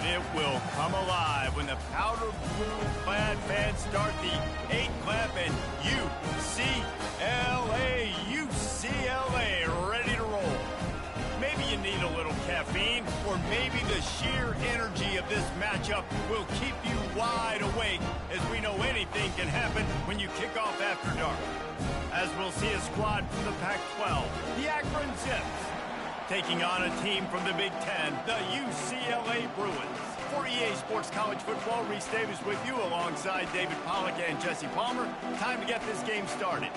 It will come alive when the powder blue-clad fans start the 8-clap and UCLA, ready to roll. Maybe you need a little caffeine, or maybe the sheer energy of this matchup will keep you wide awake, as we know anything can happen when you kick off after dark. As we'll see a squad from the Pac-12, the Akron Zips, taking on a team from the Big Ten, the UCLA Bruins. For EA Sports College Football, Reese Davis with you alongside David Pollack and Jesse Palmer. Time to get this game started.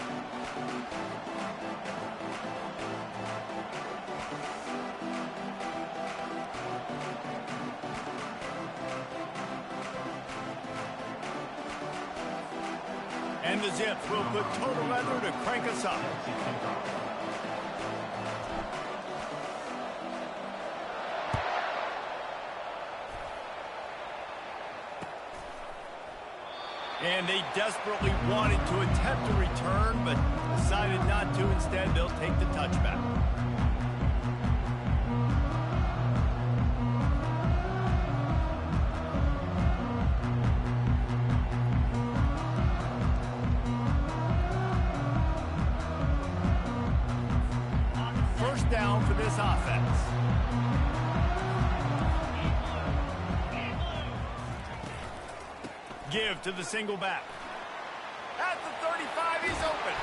And the Zips will put total leather to crank us up. And they desperately wanted to attempt a return, but decided not to. Instead, they'll take the touchback. First down for this offense. Give to the single back. At the 35, he's open.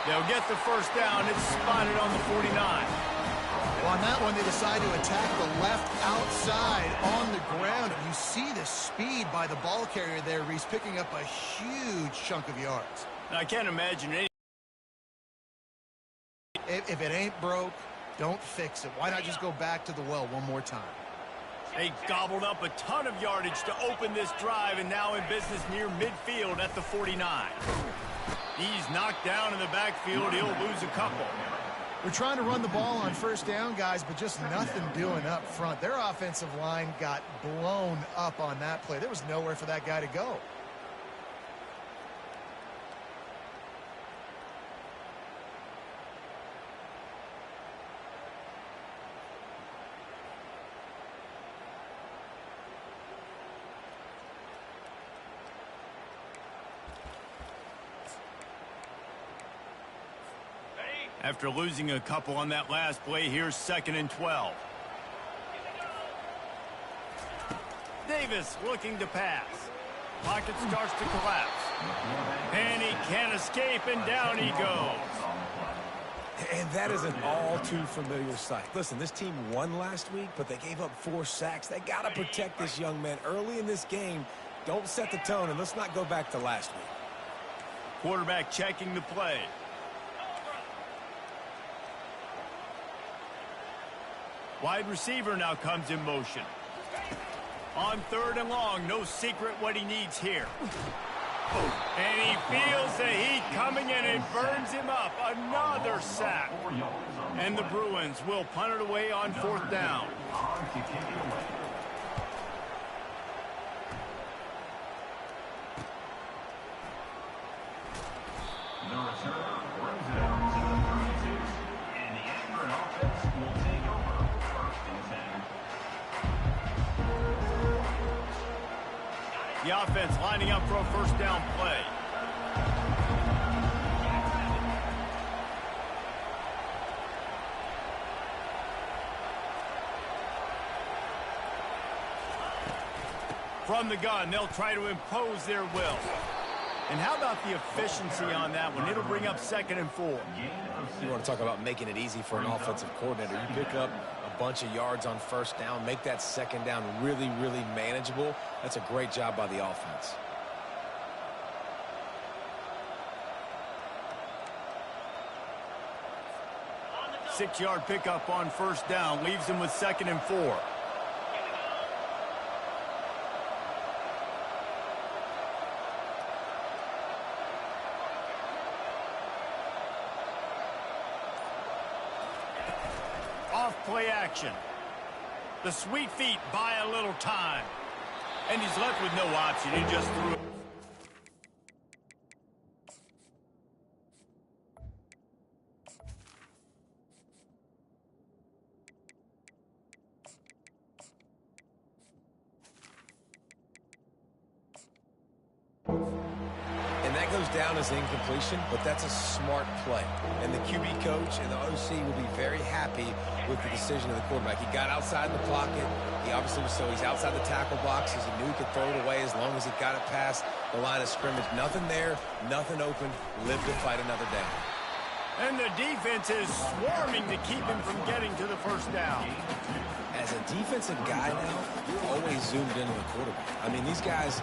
They'll get the first down. It's spotted on the 49. Well, on that one, they decide to attack the left outside on the ground. And you see the speed by the ball carrier there, Reese, picking up a huge chunk of yards. Now, I can't imagine any. If it ain't broke, don't fix it. Why not just go back to the well one more time? They gobbled up a ton of yardage to open this drive, and now in business near midfield at the 49. He's knocked down in the backfield. He'll lose a couple. We're trying to run the ball on first down, guys, but just nothing doing up front. Their offensive line got blown up on that play. There was nowhere for that guy to go. After losing a couple on that last play, here's 2nd and 12. Davis looking to pass. Pocket starts to collapse. And he can't escape, and down he goes. And that is an all too familiar sight. Listen, this team won last week, but they gave up 4 sacks. They got to protect this young man early in this game. Don't set the tone, and let's not go back to last week. Quarterback checking the play. Wide receiver now comes in motion. On 3rd and long, no secret what he needs here. And he feels the heat coming in and burns him up. Another sack. And the Bruins will punt it away on 4th down. The returner brings it out to the 32. And the Akron offense will take over 1st and 10. The offense lining up for a first down play. From the gun, they'll try to impose their will. And how about the efficiency on that one? It'll bring up 2nd and 4. You want to talk about making it easy for an offensive coordinator. You pick up a bunch of yards on first down, make that 2nd down really, really manageable. That's a great job by the offense. Six-yard pickup on first down leaves him with 2nd and 4. Off-play action. The sweet feet buy a little time. And he's left with no option. He just threw it. That goes down as incompletion, but that's a smart play. And the QB coach and the OC will be very happy with the decision of the quarterback. He got outside the pocket. He obviously was he's outside the tackle boxes. He knew he could throw it away as long as he got it past the line of scrimmage. Nothing there, nothing open. Live to fight another down. And the defense is swarming to keep him from getting to the first down. As a defensive guy now, you're always zoomed into the quarterback. I mean, these guys,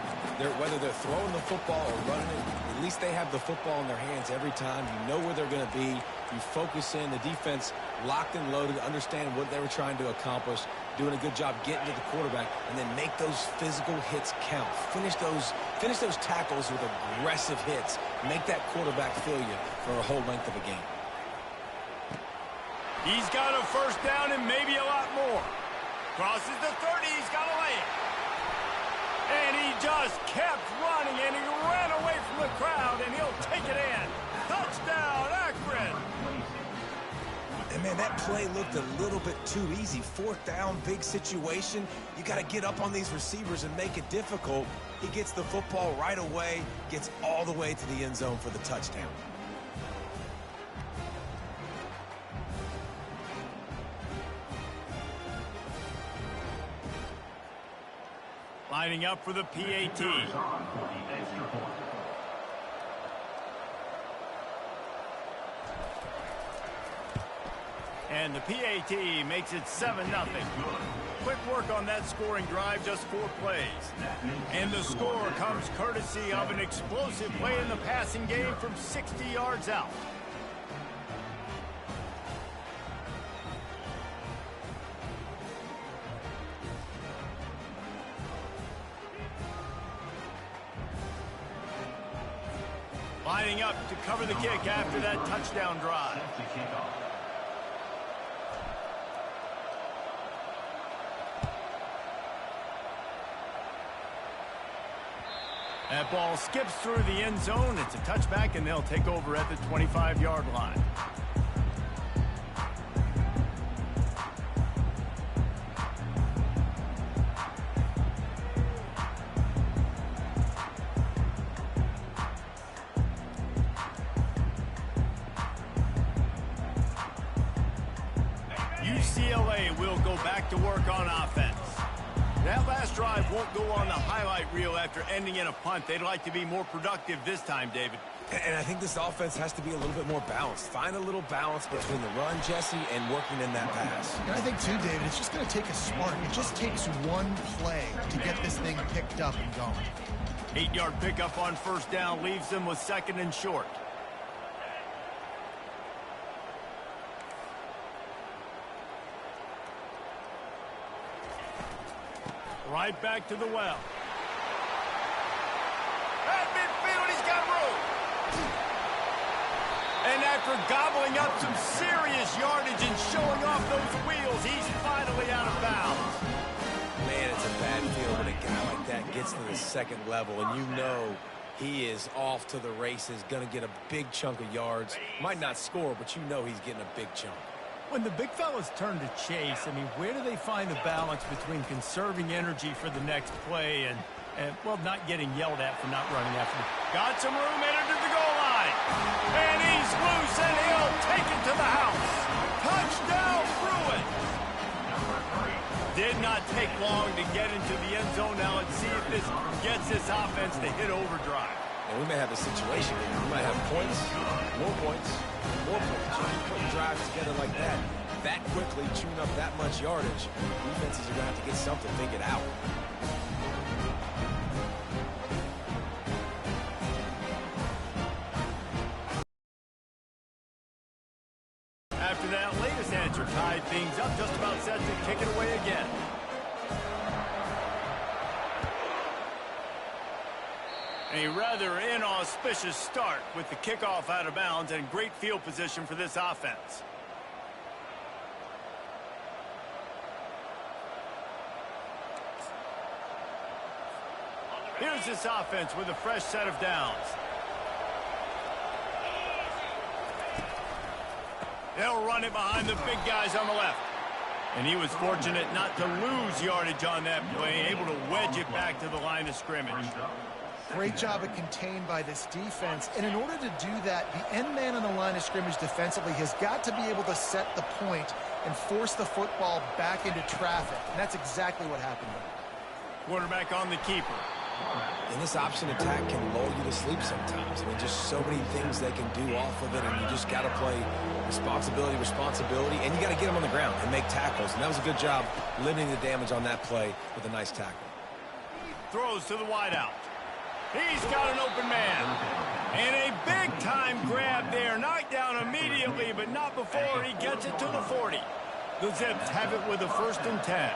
whether they're throwing the football or running it, at least they have the football in their hands every time. You know where they're going to be. You focus in. The defense locked and loaded, understand what they were trying to accomplish, doing a good job getting to the quarterback, and then make those physical hits count. Finish those tackles with aggressive hits. Make that quarterback feel you for a whole length of a game. He's got a first down and maybe a lot more. Crosses the 30, he's got to lay it. And he just kept running, and he ran away from the crowd, and he'll take it in. Touchdown, Akron! And, man, that play looked a little bit too easy. Fourth down, big situation. You got to get up on these receivers and make it difficult. He gets the football right away, gets all the way to the end zone for the touchdown. Lining up for the PAT. And the PAT makes it 7-0. Quick work on that scoring drive, just 4 plays. And the score comes courtesy of an explosive play in the passing game from 60 yards out. Lining up to cover the kick after that touchdown drive. That ball skips through the end zone. It's a touchback, and they'll take over at the 25-yard line. UCLA will go back to work on offense. That last drive won't go on the highlight reel after ending in a punt. They'd like to be more productive this time, David. And I think this offense has to be a little bit more balanced. Find a little balance between the run, Jesse, and working in that pass. And I think, too, David, it's just going to take a spark. It just takes one play to get this thing picked up and going. 8-yard pickup on first down leaves them with 2nd and short. Right back to the well. At midfield, he's got room. And after gobbling up some serious yardage and showing off those wheels, he's finally out of bounds. Man, it's a bad feel when a guy like that gets to the 2nd level, and you know he is off to the races, going to get a big chunk of yards. Might not score, but you know he's getting a big chunk. When the big fellas turn to chase, I mean, where do they find the balance between conserving energy for the next play and well, not getting yelled at for not running after them? Got some room, entered to the goal line. And he's loose, and he'll take it to the house. Touchdown, Bruin. Did not take long to get into the end zone. Now let's see if this gets this offense to hit overdrive. And we may have a situation here. We might have points, more points, more points. When you put drives together like that quickly, chewing up that much yardage, defenses are going to have to get something figured out. After that latest answer tied things up, just about set to kick it away again. A rather inauspicious start with the kickoff out of bounds and great field position for this offense. Here's this offense with a fresh set of downs. They'll run it behind the big guys on the left. And he was fortunate not to lose yardage on that play, able to wedge it back to the line of scrimmage. Great job of contained by this defense. And in order to do that, the end man on the line of scrimmage defensively has got to be able to set the point and force the football back into traffic. And that's exactly what happened there. Quarterback on the keeper. And this option attack can lull you to sleep sometimes. I mean, just so many things they can do off of it, and you just got to play responsibility, and you got to get them on the ground and make tackles. And that was a good job limiting the damage on that play with a nice tackle. Throws to the wideout. He's got an open man. And a big-time grab there. Knocked down immediately, but not before he gets it to the 40. The Zips have it with a 1st and 10.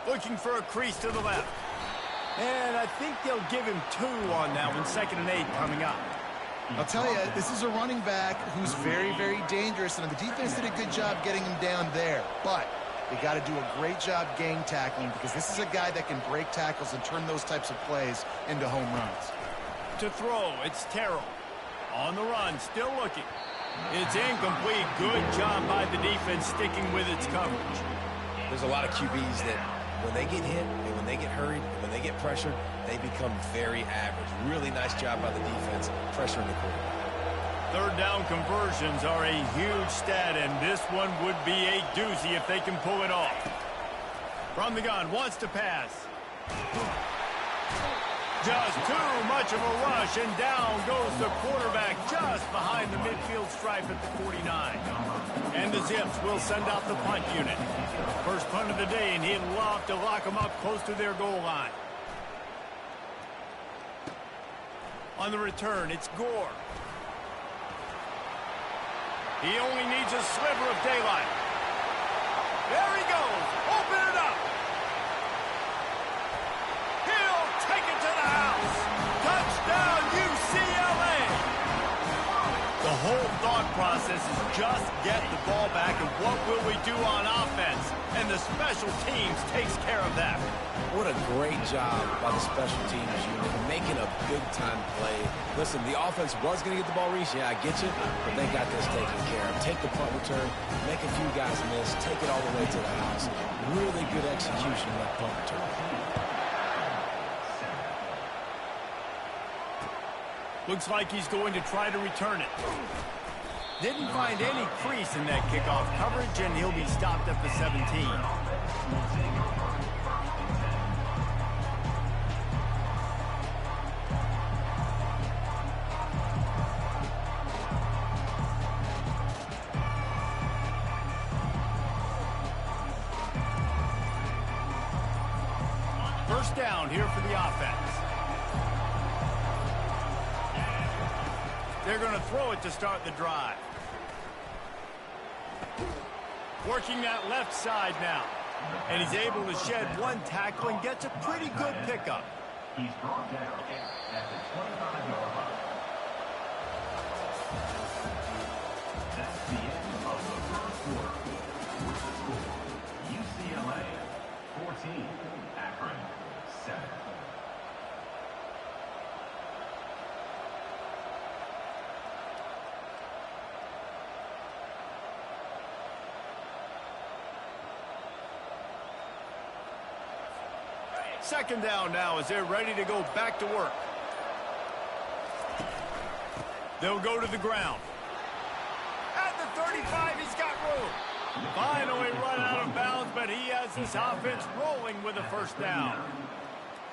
Looking for a crease to the left. And I think they'll give him 2 on that one. 2nd and 8 coming up. I'll tell you, this is a running back who's very, very dangerous, and the defense did a good job getting him down there. But they got to do a great job gang tackling, because this is a guy that can break tackles and turn those types of plays into home runs. To throw, it's Terrell. On the run, still looking. It's incomplete. Good job by the defense sticking with its coverage. There's a lot of QBs that when they get hit and when they get hurried and when they get pressured, they become very average. Really nice job by the defense pressuring the quarterback. 3rd down conversions are a huge stat, and this one would be a doozy if they can pull it off. From the gun, wants to pass. Just too much of a rush, and down goes the quarterback just behind the midfield stripe at the 49. And the Zips will send out the punt unit. First punt of the day, and he'd love to lock them up close to their goal line. On the return, it's Gore. He only needs a sliver of daylight. There he goes. Open it up. He'll take it to the house. Touchdown, UCLA. The whole thought process is just get the ball back, and what will we do on offense? And the special teams takes care of that. What a great job by the special teams unit, making a big-time play. Listen, the offense was going to get the ball reached. Yeah, I get you, but they got this taken care of. Take the punt return, make a few guys miss, take it all the way to the house. Really good execution of that punt return. Looks like he's going to try to return it. Didn't find any crease in that kickoff coverage, and he'll be stopped at the 17. First down here for the offense. They're going to throw it to start the drive. Working that left side now. And he's able to shed 1 tackle and gets a pretty good pickup. He's brought down at the 25-yard line. That's the end of the first quarter. With the score, UCLA 14, Akron 7. Second down now as they're ready to go back to work. They'll go to the ground. At the 35, he's got room. Finally run out of bounds, but he has this offense rolling with a first down.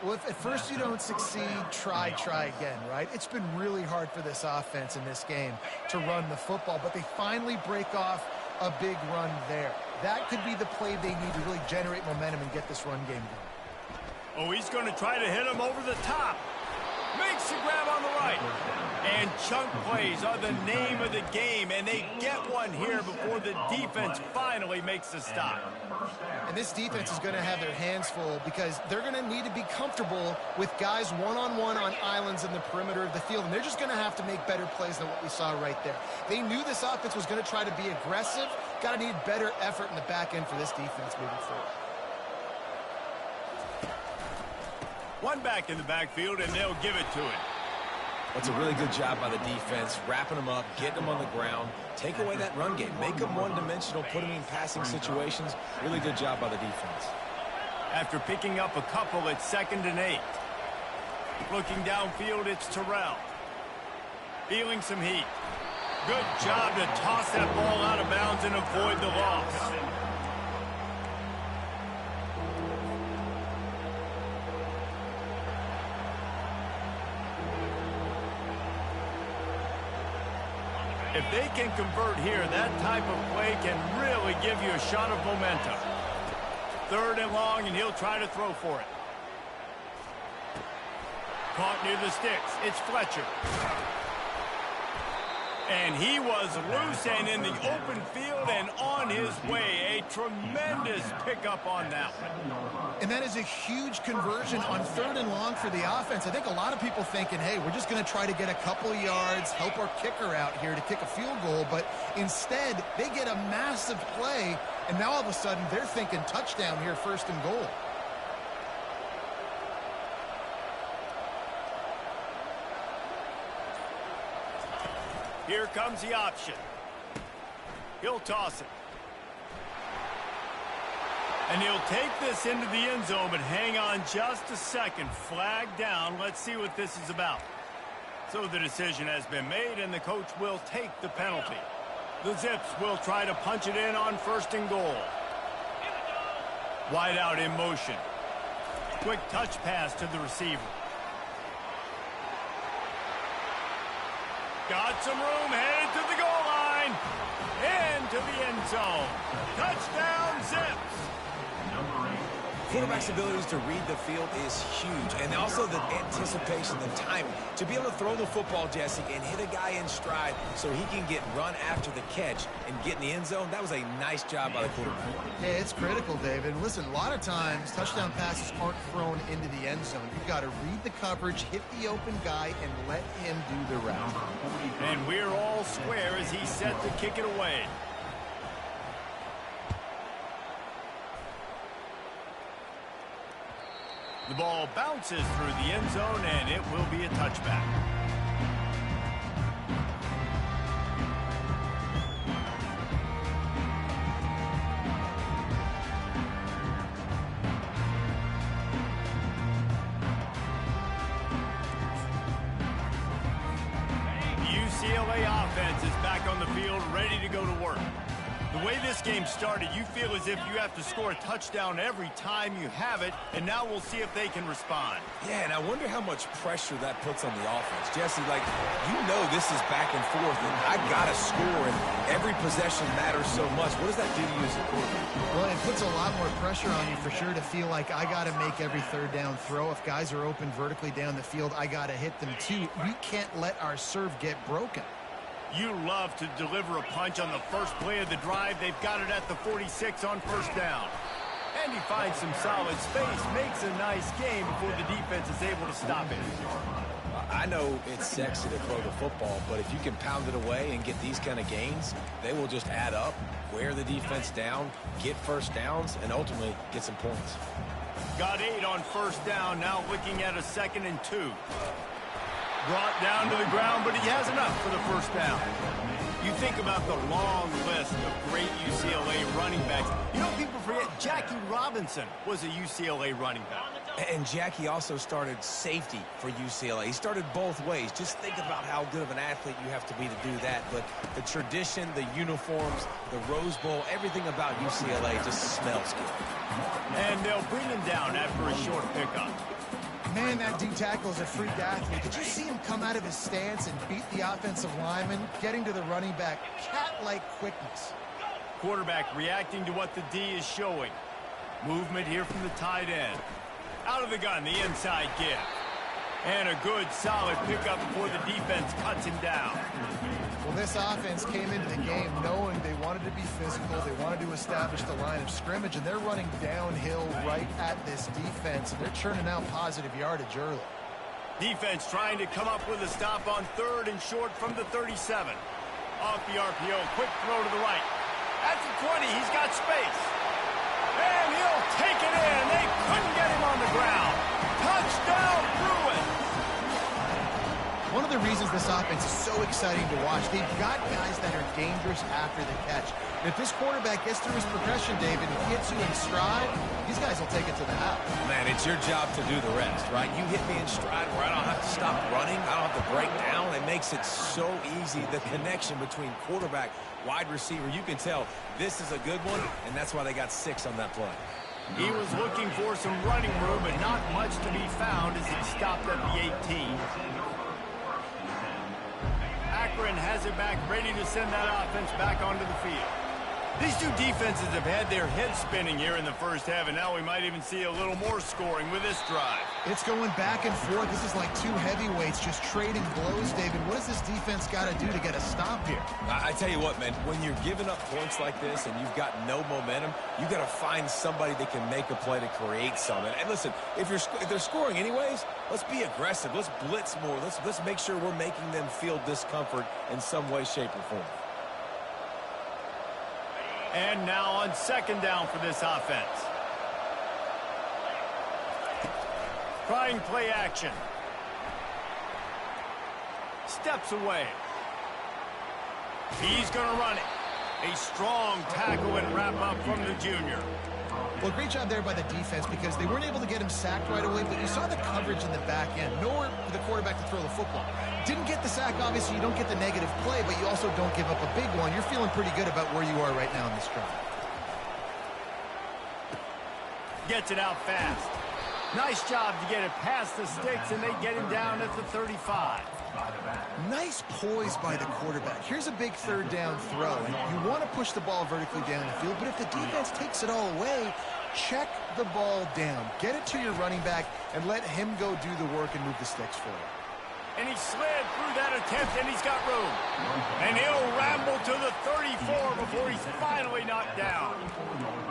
Well, if at first you don't succeed, try again, right? It's been really hard for this offense in this game to run the football, but they finally break off a big run there. That could be the play they need to really generate momentum and get this run game going. Oh, he's going to try to hit him over the top. Makes the grab on the right. And chunk plays are the name of the game, and they get one here before the defense finally makes the stop. And this defense is going to have their hands full because they're going to need to be comfortable with guys one-on-one on islands in the perimeter of the field, and they're just going to have to make better plays than what we saw right there. They knew this offense was going to try to be aggressive. Got to need better effort in the back end for this defense moving forward. One back in the backfield, and they'll give it to him. That's a really good job by the defense, wrapping them up, getting them on the ground, take away that run game, make them one-dimensional, put them in passing situations. Really good job by the defense. After picking up a couple at 2nd and 8. Looking downfield, it's Terrell. Feeling some heat. Good job to toss that ball out of bounds and avoid the loss. If they can convert here, that type of play can really give you a shot of momentum. 3rd and long, and he'll try to throw for it. Caught near the sticks. It's Fletcher. And he was loose and in the open field and on his way. A tremendous pickup on that one. And that is a huge conversion on 3rd and long for the offense. I think a lot of people thinking, hey, we're just going to try to get a couple yards, help our kicker out here to kick a field goal. But instead, they get a massive play, and now all of a sudden they're thinking touchdown here, 1st and goal. Here comes the option. He'll toss it. And he'll take this into the end zone, but hang on just a second. Flag down. Let's see what this is about. So the decision has been made, and the coach will take the penalty. The Zips will try to punch it in on 1st and goal. Wide out in motion. Quick touch pass to the receiver. Got some room, headed to the goal line. Into the end zone. Touchdown, Zips. Quarterback's abilities to read the field is huge, and also the anticipation, the timing. To be able to throw the football, Jesse, and hit a guy in stride so he can get run after the catch and get in the end zone, that was a nice job by the quarterback. Yeah, it's critical, David. Listen, a lot of times touchdown passes aren't thrown into the end zone. You've got to read the coverage, hit the open guy, and let him do the route. And we're all square as he's set to kick it away. The ball bounces through the end zone, and it will be a touchback. The UCLA offense is back on the field, ready to go to work. The way this game started, you feel as if you have to score a touchdown every time you have it, and now we'll see if they can respond. Yeah, and I wonder how much pressure that puts on the offense. Jesse, like, you know this is back and forth, and I got to score, and every possession matters so much. What does that do to you as a quarterback? Well, it puts a lot more pressure on you for sure to feel like I got to make every 3rd down throw. If guys are open vertically down the field, I got to hit them too. We can't let our serve get broken. You love to deliver a punch on the first play of the drive. They've got it at the 46 on 1st down. And he finds some solid space, makes a nice game before the defense is able to stop it. I know it's sexy to throw the football, but if you can pound it away and get these kind of gains, they will just add up, wear the defense down, get 1st downs, and ultimately get some points. Got 8 on 1st down, now looking at a 2nd and 2. Brought down to the ground, but he has enough for the 1st down. You think about the long list of great UCLA running backs. You know, people forget Jackie Robinson was a UCLA running back. And Jackie also started safety for UCLA. He started both ways. Just think about how good of an athlete you have to be to do that. But the tradition, the uniforms, the Rose Bowl, everything about UCLA just smells good. And they'll bring him down after a short pickup. Man, that D-tackle is a freak athlete. Did you see him come out of his stance and beat the offensive lineman, getting to the running back? Cat-like quickness. Quarterback reacting to what the D is showing. Movement here from the tight end. Out of the gun, the inside give. And a good, solid pickup before the defense cuts him down. Well, this offense came into the game knowing they wanted to be physical, they wanted to establish the line of scrimmage, and they're running downhill right at this defense, and they're churning out positive yardage early. Defense trying to come up with a stop on 3rd and short from the 37. Off the RPO, quick throw to the right. At the 20, he's got space. And he'll take it in. They couldn't get him on the ground. Touchdown, Bruins. One of the the reasons this offense is so exciting to watch. They've got guys that are dangerous after the catch. And if this quarterback gets through his progression, David, and he gets you in stride, these guys will take it to the house. Man, it's your job to do the rest, right? You hit me in stride where I don't have to stop running. I don't have to break down. It makes it so easy. The connection between quarterback, wide receiver, you can tell this is a good one, and that's why they got 6 on that play. He was looking for some running room, but not much to be found as he stopped at the 18. Akron has it back, ready to send that offense back onto the field. These two defenses have had their heads spinning here in the first half, and now we might even see a little more scoring with this drive. It's going back and forth. This is like two heavyweights just trading blows, David. What does this defense got to do to get a stop here? I tell you what, man, when you're giving up points like this and you've got no momentum, you got to find somebody that can make a play to create something. And listen, if they're scoring anyways, let's be aggressive. Let's blitz more. Let's make sure we're making them feel discomfort in some way, shape, or form. And now on second down for this offense. Trying play action. Steps away. He's going to run it. A strong tackle and wrap up from the junior. Well, great job there by the defense because they weren't able to get him sacked right away, but you saw the coverage in the back end. Nowhere for the quarterback to throw the football. Didn't get the sack, obviously. You don't get the negative play, but you also don't give up a big one. You're feeling pretty good about where you are right now in this drive. Gets it out fast. Nice job to get it past the sticks, and they get him down at the 35. Nice poise by the quarterback. Here's a big third down throw. And you want to push the ball vertically down the field, but if the defense takes it all away, check the ball down. Get it to your running back and let him go do the work and move the sticks for you. And he slid through that attempt, and he's got room. And he'll ramble to the 34 before he's finally knocked down.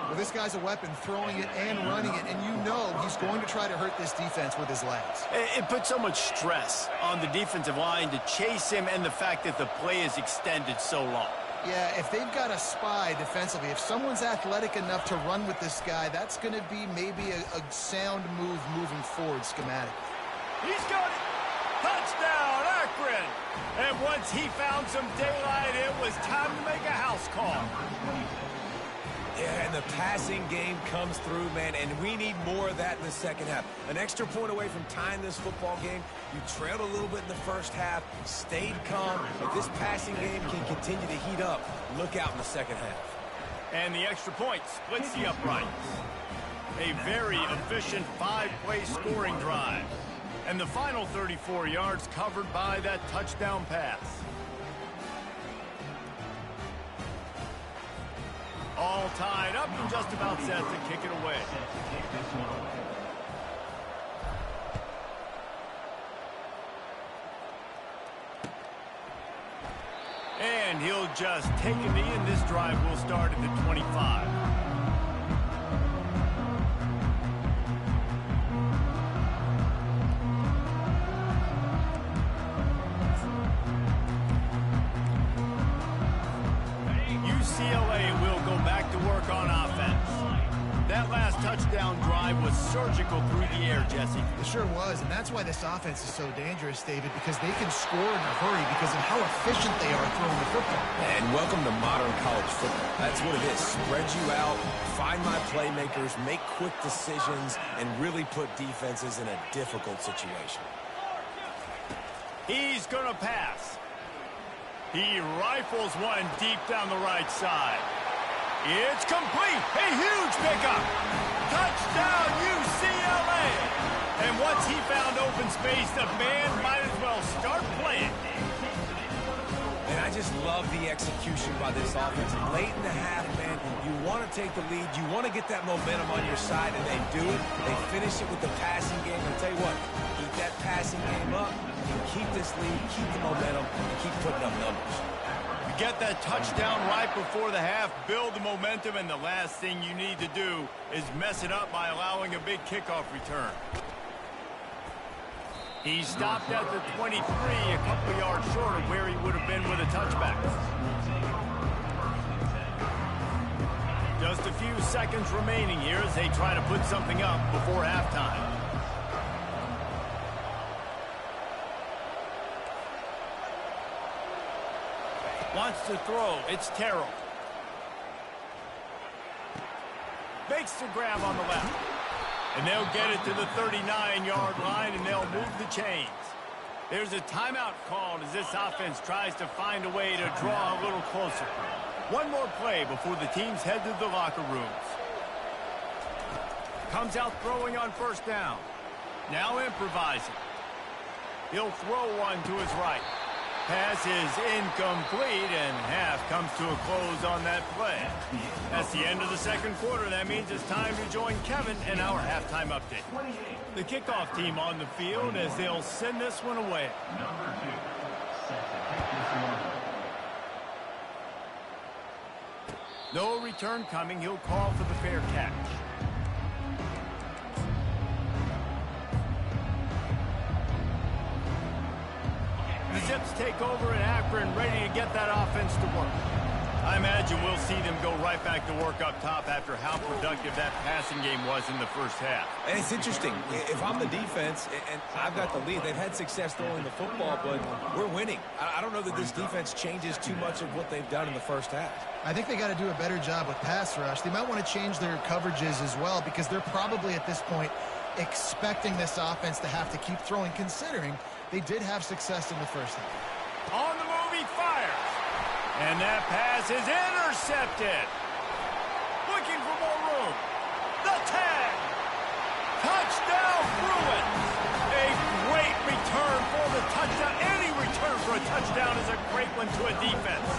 Well, this guy's a weapon, throwing it and running it, and you know he's going to try to hurt this defense with his legs. It puts so much stress on the defensive line to chase him and the fact that the play is extended so long. Yeah, if they've got a spy defensively, if someone's athletic enough to run with this guy, that's going to be maybe a sound move moving forward schematically. He's got it. Touchdown, Akron! And once he found some daylight, it was time to make a house call. Yeah, and the passing game comes through, man, and we need more of that in the second half. An extra point away from tying this football game. You trailed a little bit in the first half, stayed calm. If this passing game can continue to heat up, look out in the second half. And the extra point splits the uprights. A very efficient 5-play scoring drive. And the final 34 yards covered by that touchdown pass. All tied up and just about set to kick it away. And he'll just take a knee, and this drive will start at the 25. UCLA will go back to work on offense. That last touchdown drive was surgical through the air, Jesse. It sure was, and that's why this offense is so dangerous, David, because they can score in a hurry because of how efficient they are throwing the football. And welcome to modern college football. That's what it is. Spread you out, find my playmakers, make quick decisions, and really put defenses in a difficult situation. He's going to pass. He rifles one deep down the right side. It's complete. A huge pickup. Touchdown, UCLA. And once he found open space, the band might as well start playing. And I just love the execution by this offense. Late in the half, man, you want to take the lead. You want to get that momentum on your side, and they do it. They finish it with the passing game. I'll tell you what, keep that passing game up, and keep this lead, keep the momentum, and keep putting up numbers. Get that touchdown right before the half, build the momentum, and the last thing you need to do is mess it up by allowing a big kickoff return. He stopped at the 23, a couple of yards short of where he would have been with a touchback. Just a few seconds remaining here as they try to put something up before halftime. Wants to throw. It's Terrell. Makes the grab on the left. And they'll get it to the 39-yard line, and they'll move the chains. There's a timeout called as this offense tries to find a way to draw a little closer. One more play before the teams head to the locker rooms. Comes out throwing on first down. Now improvising. He'll throw one to his right. Pass is incomplete, and half comes to a close on that play. That's the end of the second quarter. That means it's time to join Kevin in our halftime update. The kickoff team on the field as they'll send this one away. Number 2, set to kick this one. No return coming. He'll call for the fair catch. The Zips take over in Akron, ready to get that offense to work. I imagine we'll see them go right back to work up top after how productive that passing game was in the first half. And it's interesting. If I'm the defense and I've got the lead, they've had success throwing the football, but we're winning. I don't know that this defense changes too much of what they've done in the first half. I think they got to do a better job with pass rush. They might want to change their coverages as well because they're probably at this point expecting this offense to have to keep throwing, considering they did have success in the first half. On the move, he fires. And that pass is intercepted. Looking for more room. The tag. Touchdown Bruins. A great return for the touchdown. Any return for a touchdown is a great one to a defense.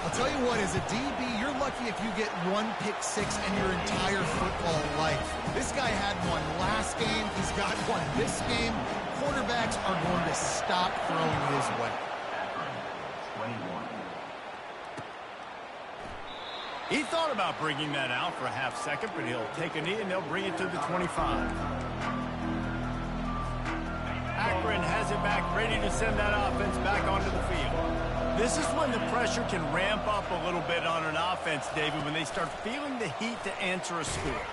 I'll tell you what, as a DB, you're lucky if you get one pick six in your entire football life. This guy had one last game. He's got one this game. Quarterbacks are going to stop throwing his way. He thought about bringing that out for a half second, but he'll take a knee and they'll bring it to the 25. Akron has it back, ready to send that offense back onto the field. This is when the pressure can ramp up a little bit on an offense, David, when they start feeling the heat to answer a score.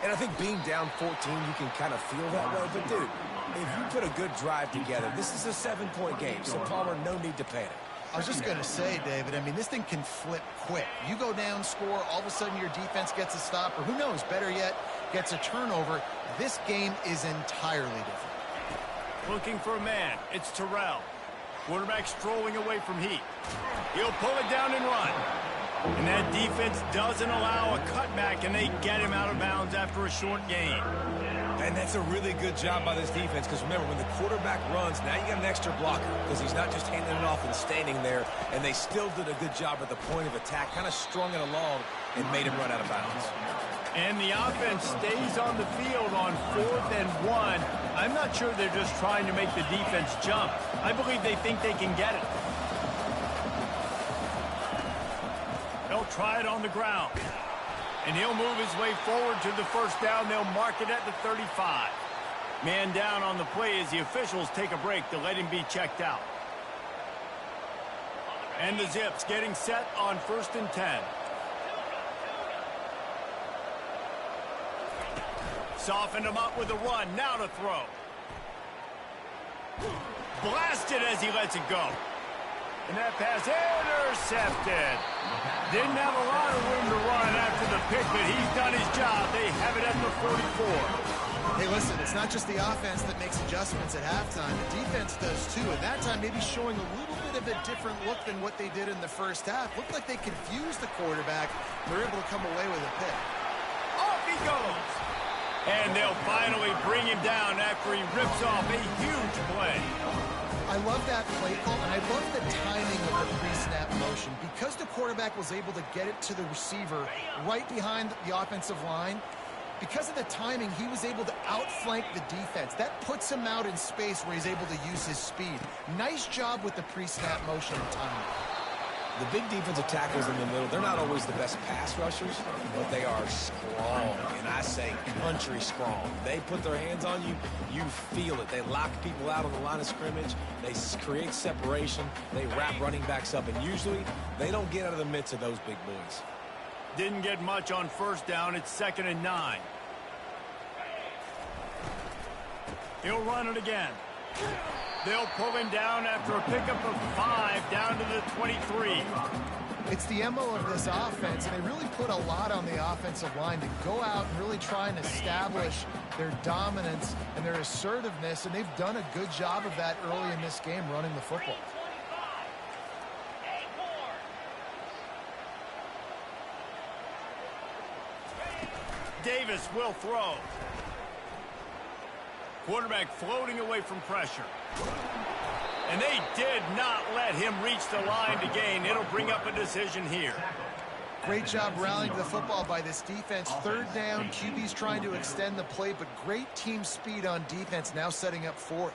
And I think being down 14, you can kind of feel that way. But, dude, if you put a good drive together, this is a 7-point game, so Palmer, no need to panic. I was just going to say, David, I mean, this thing can flip quick. You go down, score, all of a sudden your defense gets a stop, or who knows, better yet, gets a turnover. This game is entirely different. Looking for a man. It's Terrell. Quarterback strolling away from heat. He'll pull it down and run. And that defense doesn't allow a cutback, and they get him out of bounds after a short gain. And that's a really good job by this defense because, remember, when the quarterback runs, now you got an extra blocker because he's not just handing it off and standing there, and they still did a good job at the point of attack, kind of strung it along and made him run out of bounds. And the offense stays on the field on 4th and 1. I'm not sure they're just trying to make the defense jump. I believe they think they can get it. They'll try it on the ground. And he'll move his way forward to the first down. They'll mark it at the 35. Man down on the play as the officials take a break to let him be checked out. And the Zips getting set on 1st and 10. Softened him up with a run. Now to throw. Blasted as he lets it go. And that pass intercepted. Didn't have a lot of room to run after the pick, but he's done his job. They have it at the 44. Hey, listen, it's not just the offense that makes adjustments at halftime. The defense does too. And that time, maybe showing a little bit of a different look than what they did in the first half. Looked like they confused the quarterback. They're able to come away with a pick. Off he goes. And they'll finally bring him down after he rips off a huge play. I love that play call, and I love the timing of the pre-snap motion. Because the quarterback was able to get it to the receiver right behind the offensive line, because of the timing, he was able to outflank the defense. That puts him out in space where he's able to use his speed. Nice job with the pre-snap motion and timing. The big defensive tackles in the middle, they're not always the best pass rushers, but they are strong, and I say country strong. They put their hands on you, you feel it. They lock people out on the line of scrimmage. They create separation. They wrap running backs up, and usually they don't get out of the midst of those big boys. Didn't get much on first down. It's 2nd and 9. He'll run it again. They'll pull him down after a pickup of 5 down to the 23. It's the MO of this offense, and they really put a lot on the offensive line to go out and really try and establish their dominance and their assertiveness, and they've done a good job of that early in this game running the football. Davis will throw. Quarterback floating away from pressure. And they did not let him reach the line to gain. It'll bring up a decision here. Great job rallying to the football by this defense. Third down, QB's trying to extend the play, but great team speed on defense, now setting up fourth.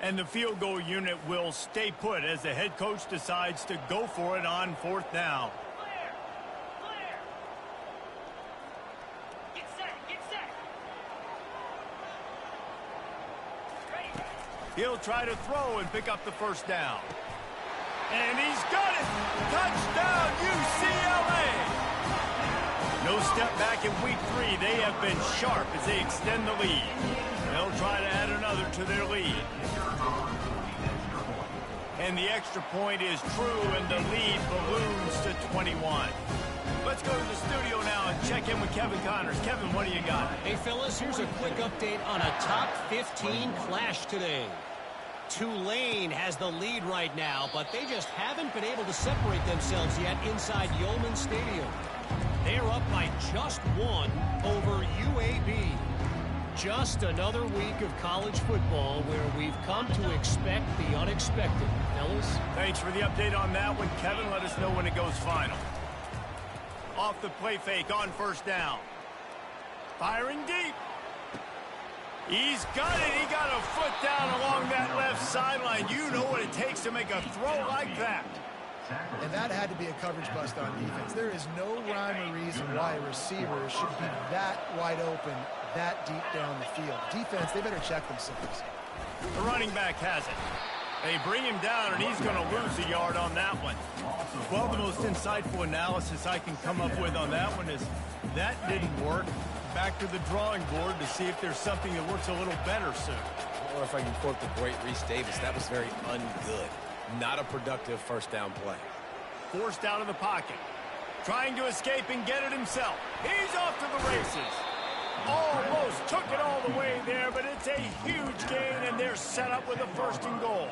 And the field goal unit will stay put as the head coach decides to go for it on 4th down. Get set. He'll try to throw and pick up the first down. And he's got it! Touchdown, UCLA! No step back in week 3. They have been sharp as they extend the lead. They'll try to add another to their lead. And the extra point is true, and the lead balloons to 21. Let's go to the studio now and check in with Kevin Connors. Kevin, what do you got? Hey, fellas, here's a quick update on a top 15 clash today. Tulane has the lead right now, but they just haven't been able to separate themselves yet inside Yeoman Stadium. They're up by just 1 over UAB. Just another week of college football where we've come to expect the unexpected. Fellas? Thanks for the update on that one, Kevin. Let us know when it goes final. Off the play fake on 1st down. Firing deep. He's got it. He got a foot down along that left sideline. You know what it takes to make a throw like that. And that had to be a coverage bust on defense. There is no rhyme or reason why a receiver should be that wide open, that deep down the field. Defense, they better check themselves. The running back has it. They bring him down, and he's going to lose a yard on that one. Well, the most insightful analysis I can come up with on that one is that didn't work. Back to the drawing board to see if there's something that works a little better soon. Or if I can quote the great Reese Davis, that was very ungood. Not a productive 1st down play. Forced out of the pocket. Trying to escape and get it himself. He's off to the races. Almost took it all the way there, but it's a huge gain, and they're set up with a 1st and goal.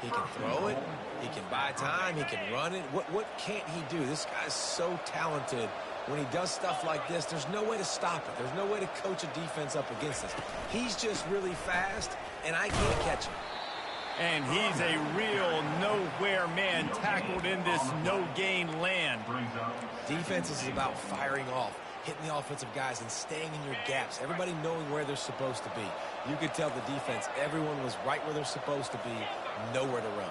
He can throw it. He can buy time. He can run it. What can't he do? This guy's so talented. When he does stuff like this, there's no way to stop it. There's no way to coach a defense up against this. He's just really fast, and I can't catch him. And he's a real nowhere man tackled in this no-gain land. Defense is about firing off, hitting the offensive guys, and staying in your gaps. Everybody knowing where they're supposed to be. You could tell the defense, everyone was right where they're supposed to be, nowhere to run.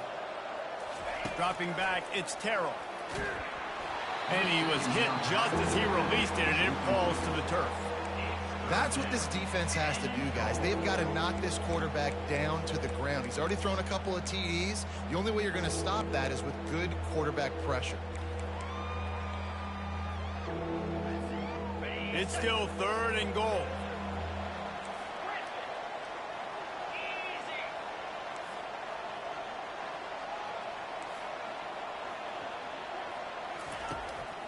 Dropping back, it's Terrell. And he was hit just as he released it, and it falls to the turf. That's what this defense has to do, guys. They've got to knock this quarterback down to the ground. He's already thrown a couple of TDs. The only way you're going to stop that is with good quarterback pressure. It's still 3rd and goal.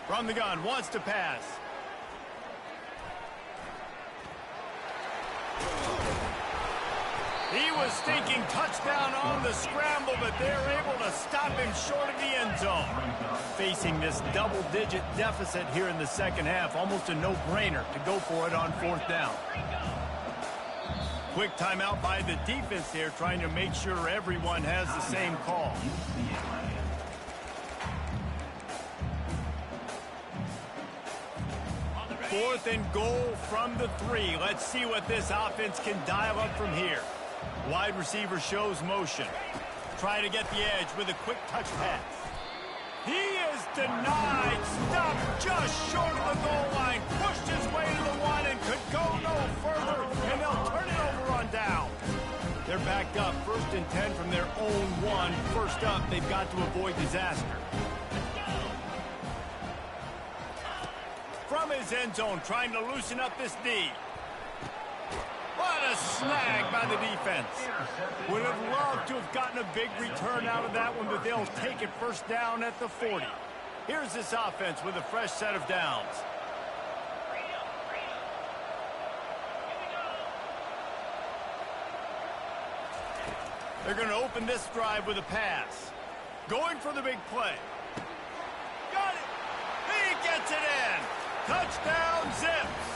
From the gun, wants to pass. He was thinking touchdown on the scramble, but they're able to stop him short of the end zone. Facing this double-digit deficit here in the 2nd half, almost a no-brainer to go for it on 4th down. Quick timeout by the defense there, trying to make sure everyone has the same call. Fourth and goal from the 3. Let's see what this offense can dial up from here. Wide receiver shows motion. Try to get the edge with a quick touch pass. He is denied. Stopped just short of the goal line. Pushed his way to the 1 and could go no further. And they'll turn it over on down. They're backed up, 1st and 10 from their own 1. First up, they've got to avoid disaster. From his end zone, trying to loosen up this D. What a snag by the defense. Would have loved to have gotten a big return out of that one, but they'll take it 1st down at the 40. Here's this offense with a fresh set of downs. They're going to open this drive with a pass. Going for the big play. Got it. He gets it in. Touchdown, Zips.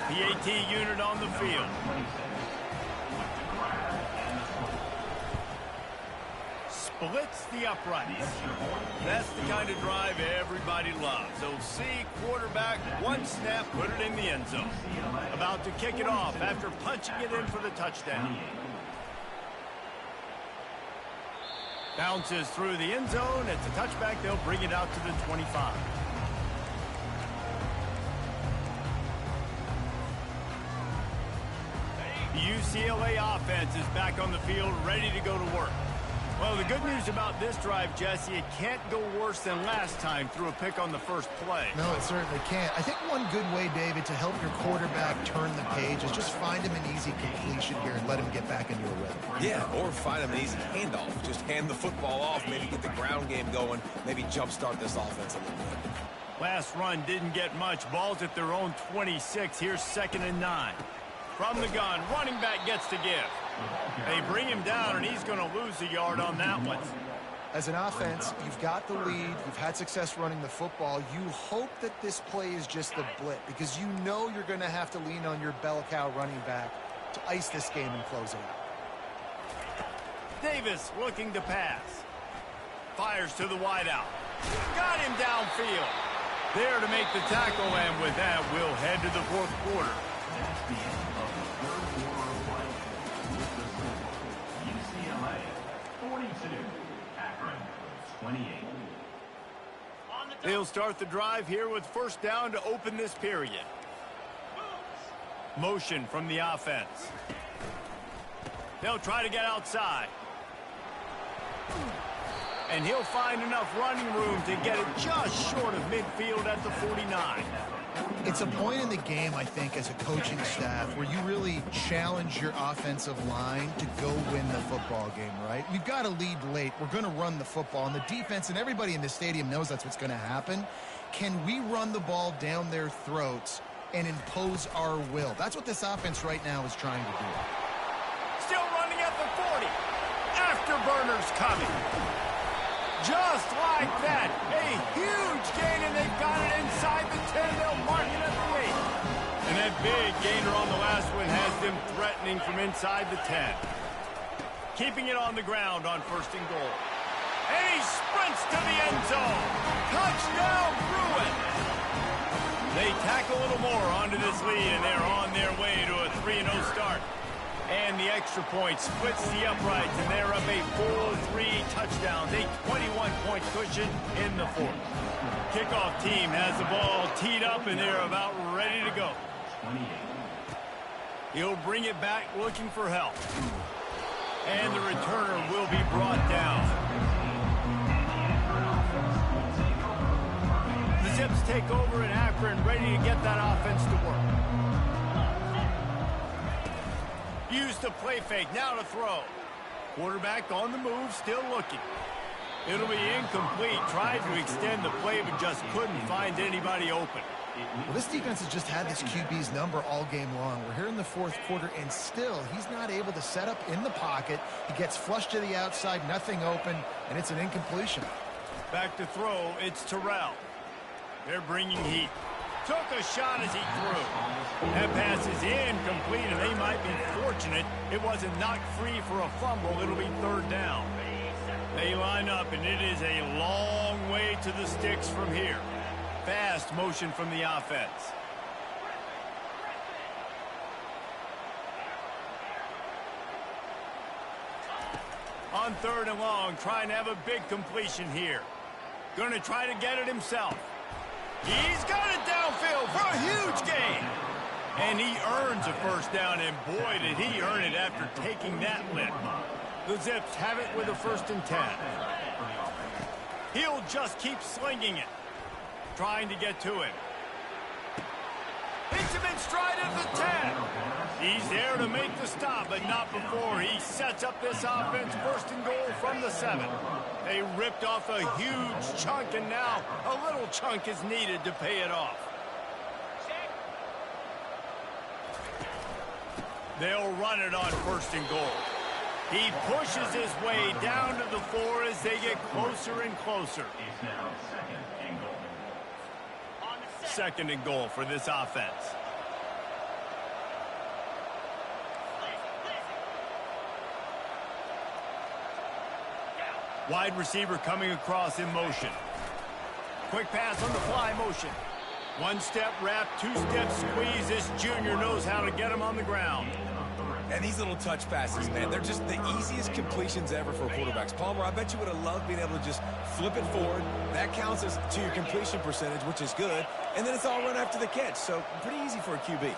PAT unit on the field. Splits the uprights. That's the kind of drive everybody loves. OC, quarterback, one snap, put it in the end zone. About to kick it off after punching it in for the touchdown. Bounces through the end zone. It's a touchback. They'll bring it out to the 25. The UCLA offense is back on the field, ready to go to work. Well, the good news about this drive, Jesse, it can't go worse than last time through a pick on the first play. No, it certainly can't. I think one good way, David, to help your quarterback turn the page is just find him an easy completion here and let him get back into a rhythm. Yeah, or find him an easy handoff. Just hand the football off, maybe get the ground game going, maybe jumpstart this offense a little bit. Last run didn't get much. Ball's at their own 26. Here's 2nd and 9. From the gun, running back gets to give. They bring him down, and he's going to lose a yard on that one. As an offense, you've got the lead. You've had success running the football. You hope that this play is just a blip because you know you're going to have to lean on your bell cow running back to ice this game and close it out. Davis looking to pass. Fires to the wideout. Got him downfield. There to make the tackle, and with that, we'll head to the 4th quarter. That's the end of the 3rd quarter of play. With the score, UCLA 42, Akron 28. They'll start the drive here with 1st down to open this period. Motion from the offense. They'll try to get outside. And he'll find enough running room to get it just short of midfield at the 49. It's a point in the game, I think, as a coaching staff where you really challenge your offensive line to go win the football game, right? We've got to lead late. We're going to run the football. And the defense and everybody in the stadium knows that's what's going to happen. Can we run the ball down their throats and impose our will? That's what this offense right now is trying to do. Still running at the 40. Afterburners coming. Just like that, a huge gain, and they've got it inside the 10. They'll mark it at the 8. And that big gainer on the last one has them threatening from inside the 10. Keeping it on the ground on 1st and goal. And he sprints to the end zone. Touchdown, Bruin! They tack a little more onto this lead, and they're on their way to a 3-0 start. And the extra point splits the uprights, and they're up a full 3 touchdowns, a 21-point cushion in the 4th. Kickoff team has the ball teed up, and they're about ready to go. He'll bring it back looking for help. And the returner will be brought down. The Zips take over in Akron, ready to get that offense to work. Use the play fake, now to throw. Quarterback on the move, still looking. It'll be incomplete. Tried to extend the play, but just couldn't find anybody open. Well, this defense has just had this QB's number all game long. We're here in the 4th quarter, and still he's not able to set up in the pocket. He gets flushed to the outside, nothing open, and it's an incompletion. Back to throw, it's Terrell. They're bringing heat. Took a shot as he threw. That pass is incomplete, and they might be fortunate it wasn't knocked free for a fumble. It'll be 3rd down. They line up, and it is a long way to the sticks from here. Fast motion from the offense. On 3rd and long, trying to have a big completion here. Going to try to get it himself. He's got it downfield for a huge gain. And he earns a first down, and boy, did he earn it after taking that lift. The Zips have it with a 1st and 10. He'll just keep slinging it, trying to get to him. Hits him in stride at the 10. He's there to make the stop, but not before he sets up this offense. 1st and goal from the 7. They ripped off a huge chunk, and now a little chunk is needed to pay it off. They'll run it on 1st and goal. He pushes his way down to the 4 as they get closer and closer. It's now 2nd and goal. 2nd and goal for this offense. Wide receiver coming across in motion. Quick pass on the fly motion. 1-step wrap, 2-step squeeze. This junior knows how to get him on the ground. And these little touch passes, man, they're just the easiest completions ever for quarterbacks. Palmer, I bet you would have loved being able to just flip it forward. That counts as to your completion percentage, which is good. And then it's all run after the catch, so pretty easy for a QB.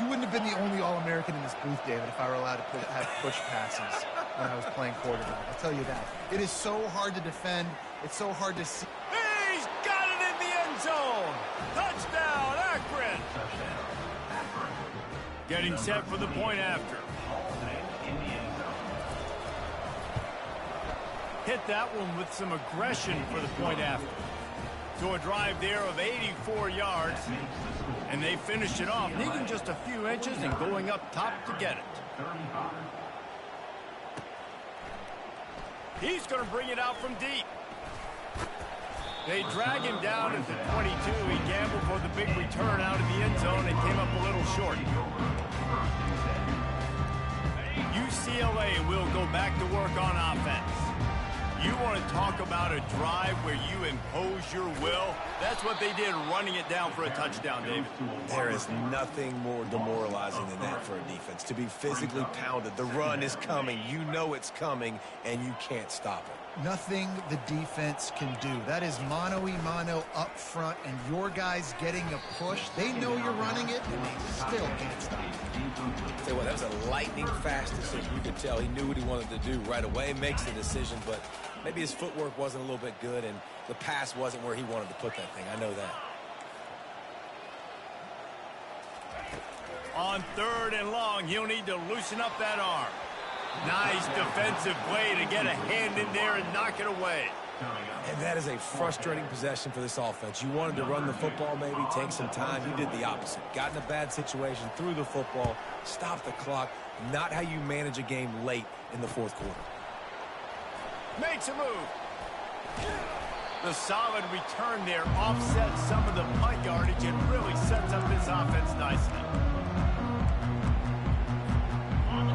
You wouldn't have been the only All-American in this booth, David, if I were allowed to have push passes when I was playing quarterback. I'll tell you that. It is so hard to defend. It's so hard to see. He's got it in the end zone. Touchdown, Akron. Getting set for the point after. Hit that one with some aggression for the point after. So a drive there of 84 yards. And they finished it off, needing just a few inches and going up top to get it. He's going to bring it out from deep. They drag him down at the 22. He gambled for the big return out of the end zone and came up a little short. UCLA will go back to work on offense. You want to talk about a drive where you impose your will? That's what they did, running it down for a touchdown, David. There is nothing more demoralizing than that for a defense, to be physically pounded. The run is coming. You know it's coming, and you can't stop it. Nothing the defense can do. That is mano-a-mano up front, and your guys getting a push. They know you're running it, and they still can't stop it. Tell you what, that was a lightning-fast decision. You could tell he knew what he wanted to do right away, makes the decision, but maybe his footwork wasn't a little bit good, and the pass wasn't where he wanted to put that thing. I know that. On 3rd and long, he'll need to loosen up that arm. Nice defensive play to get a hand in there and knock it away. And that is a frustrating possession for this offense. You wanted to run the football, maybe take some time. You did the opposite. Got in a bad situation, threw the football, stopped the clock. Not how you manage a game late in the 4th quarter. Makes a move. The solid return there offsets some of the punt yardage and really sets up this offense nicely.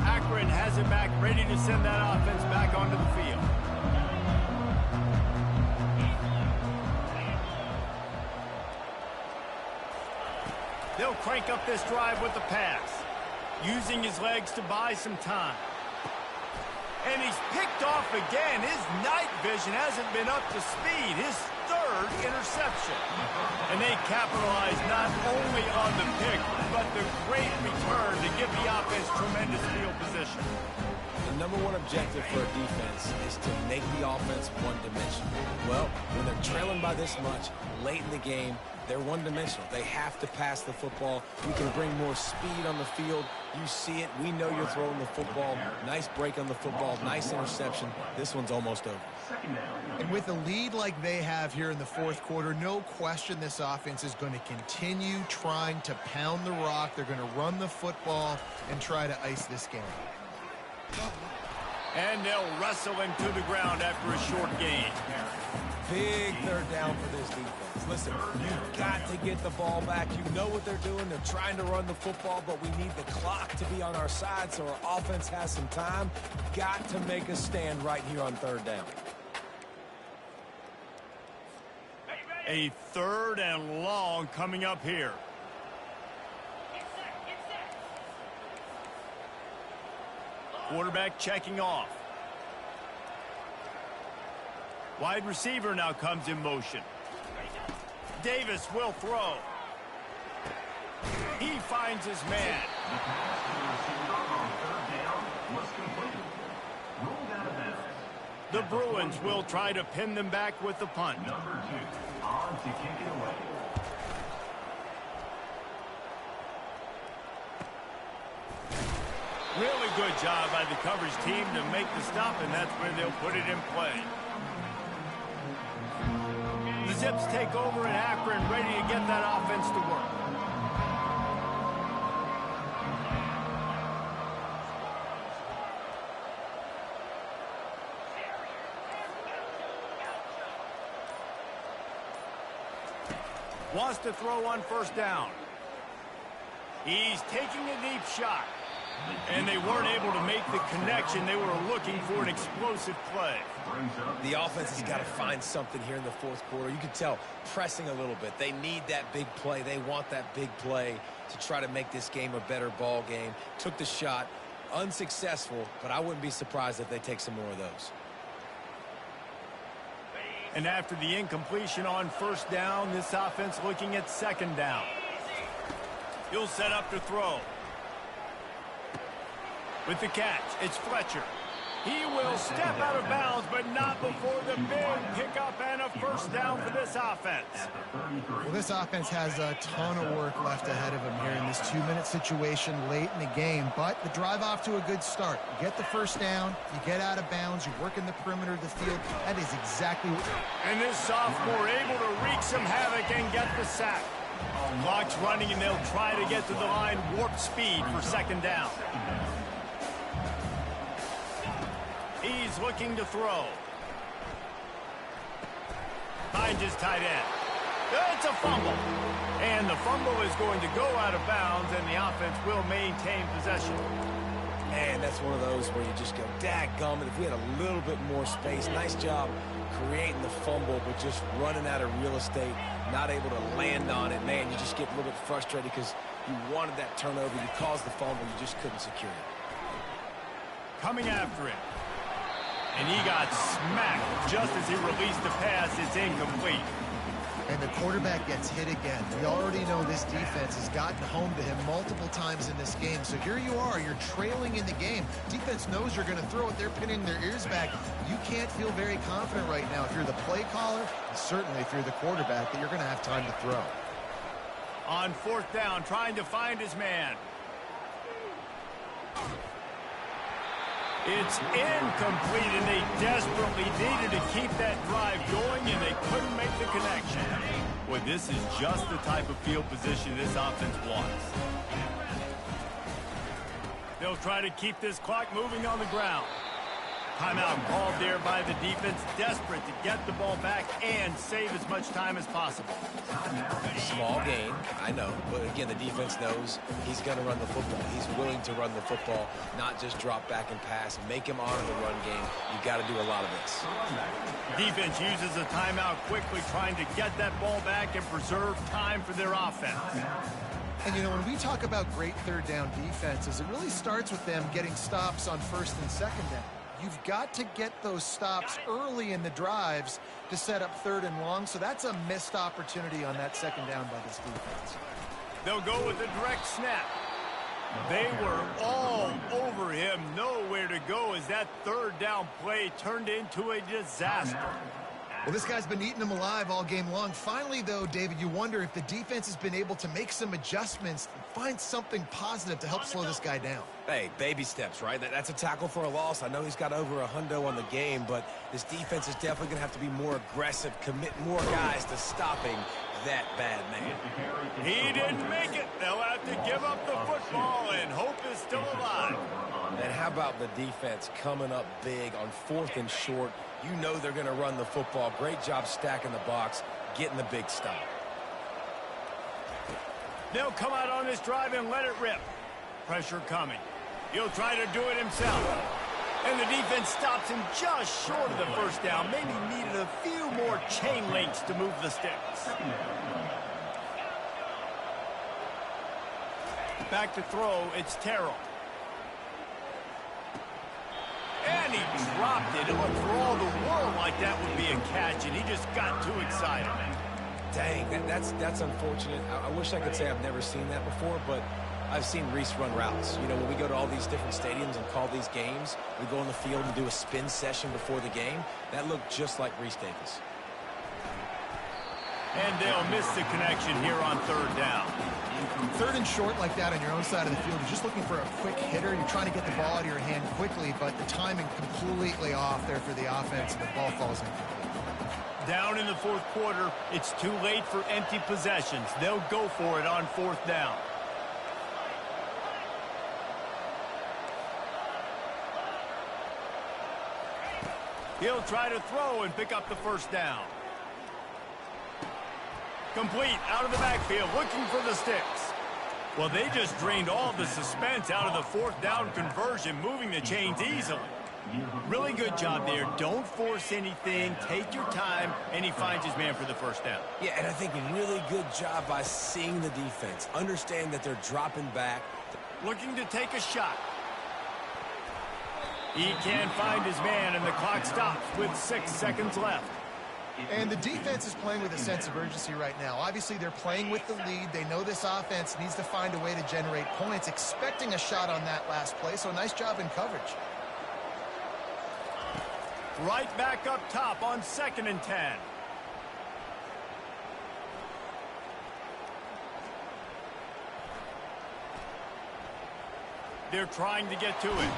Akron has it back, ready to send that offense back onto the field. They'll crank up this drive with the pass, using his legs to buy some time. And he's picked off again. His night vision hasn't been up to speed. His 3rd interception. And they capitalize not only on the pick, but the great return to give the offense tremendous field position. The #1 objective for a defense is to make the offense one-dimensional. Well, when they're trailing by this much late in the game, they're one-dimensional. They have to pass the football. You can bring more speed on the field. You see it. We know you're throwing the football. Nice break on the football. Nice interception. This one's almost over. And with a lead like they have here in the 4th quarter, no question this offense is going to continue trying to pound the rock. They're going to run the football and try to ice this game. And they'll wrestle him to the ground after a short gain. Big 3rd down for this defense. Listen, you've got to get the ball back. You know what they're doing. They're trying to run the football, but we need the clock to be on our side so our offense has some time. Got to make a stand right here on 3rd down. A 3rd and long coming up here. Quarterback checking off. Wide receiver now comes in motion. Davis will throw. He finds his man. The pass to the receiver on third down was completed. Ruled out of bounds. The Bruins will try to pin them back with the punt. Number 2 on to kick it away. Really good job by the coverage team to make the stop, and that's where they'll put it in play. The Zips take over in Akron, ready to get that offense to work. Wants to throw on first down. He's taking a deep shot. And they weren't able to make the connection. They were looking for an explosive play. The offense has got to find something here in the fourth quarter. You can tell pressing a little bit. They need that big play. They want that big play to try to make this game a better ball game. Took the shot, unsuccessful, but I wouldn't be surprised if they take some more of those. And after the incompletion on first down, this offense looking at second down. He'll set up to throw. With the catch, it's Fletcher. He will step out of bounds, but not before the big pickup and a first down for this offense. Well, this offense has a ton of work left ahead of them here in this 2-minute situation late in the game, but the drive off to a good start. You get the first down, you get out of bounds, you work in the perimeter of the field. That is exactly what... And this sophomore able to wreak some havoc and get the sack. Clock's running, and they'll try to get to the line warp speed for second down. He's looking to throw. Finds his tight end. It's a fumble. And the fumble is going to go out of bounds, and the offense will maintain possession. Man, that's one of those where you just go, dadgummit, if we had a little bit more space. Nice job creating the fumble, but just running out of real estate, not able to land on it. Man, you just get a little bit frustrated because you wanted that turnover. You caused the fumble. You just couldn't secure it. Coming after it. And he got smacked just as he released the pass. It's incomplete. And the quarterback gets hit again. We already know this defense has gotten home to him multiple times in this game. So here you are. You're trailing in the game. Defense knows you're going to throw it. They're pinning their ears back. You can't feel very confident right now if you're the play caller, and certainly if you're the quarterback, that you're going to have time to throw. On fourth down, trying to find his man. It's incomplete, and they desperately needed to keep that drive going, and they couldn't make the connection. Boy, this is just the type of field position this offense wants. They'll try to keep this clock moving on the ground. Timeout called there by the defense, desperate to get the ball back and save as much time as possible. Small gain, I know, but again, the defense knows he's going to run the football. He's willing to run the football, not just drop back and pass, make him honor the run game. You got to do a lot of this. Defense uses a timeout quickly, trying to get that ball back and preserve time for their offense. And, you know, when we talk about great third down defenses, it really starts with them getting stops on first and second down. You've got to get those stops early in the drives to set up third and long, so that's a missed opportunity on that second down by this defense. They'll go with a direct snap. They were all over him, nowhere to go as that third down play turned into a disaster. Well, this guy's been eating them alive all game long. Finally, though, David, you wonder if the defense has been able to make some adjustments and find something positive to help slow this guy down. Hey, baby steps, right? That's a tackle for a loss. I know he's got over $100 on the game, but this defense is definitely going to have to be more aggressive, commit more guys to stopping that bad man. He didn't make it. They'll have to give up the football, and hope is still alive. And how about the defense coming up big on fourth and short? You know they're going to run the football. Great job stacking the box, getting the big stop. They'll come out on this drive and let it rip. Pressure coming. He'll try to do it himself. And the defense stops him just short of the first down. Maybe needed a few more chain links to move the sticks. Back to throw, it's Terrell. And he dropped it. It looked for all the world like that would be a catch, and he just got too excited. Dang, that's unfortunate. I wish I could say I've never seen that before, but I've seen Reese run routes. You know, when we go to all these different stadiums and call these games, we go on the field and do a spin session before the game. That looked just like Reese Davis. And they'll miss the connection here on third down. Third and short like that on your own side of the field, you're just looking for a quick hitter. You're trying to get the ball out of your hand quickly, but the timing completely off there for the offense, and the ball falls incomplete. Down in the fourth quarter, it's too late for empty possessions. They'll go for it on fourth down. He'll try to throw and pick up the first down. Complete out of the backfield, looking for the sticks. Well, they just drained all the suspense out of the fourth down conversion, moving the chains easily. Really good job there. Don't force anything. Take your time, and he finds his man for the first down. Yeah, and I think a really good job by seeing the defense. Understand that they're dropping back. Looking to take a shot. He can't find his man, and the clock stops with 6 seconds left. And the defense is playing with a sense of urgency right now. Obviously, they're playing with the lead. They know this offense needs to find a way to generate points, expecting a shot on that last play, so nice job in coverage. Right back up top on 2nd and 10. They're trying to get to it.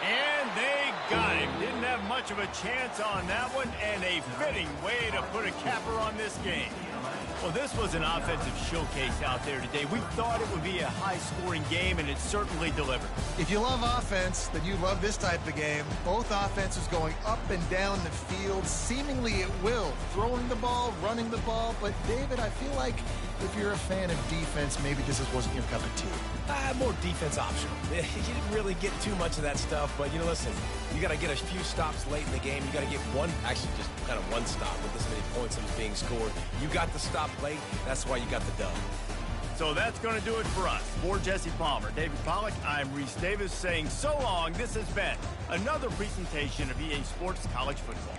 And they got him. Didn't have much of a chance on that one, and a fitting way to put a capper on this game. Well, this was an offensive showcase out there today. We thought it would be a high-scoring game, and it certainly delivered. If you love offense, then you love this type of game. Both offenses going up and down the field, seemingly at will. Throwing the ball, running the ball. But, David, I feel like if you're a fan of defense, maybe this wasn't your cup of tea. More defense optional. You didn't really get too much of that stuff, but, you know, listen, you got to get a few stops late in the game. You got to get actually just kind of one stop with this many points that was being scored. You got the stop late. That's why you got the dub. So that's going to do it for us. For Jesse Palmer, David Pollack, I'm Reese Davis saying so long. This has been another presentation of EA Sports College Football.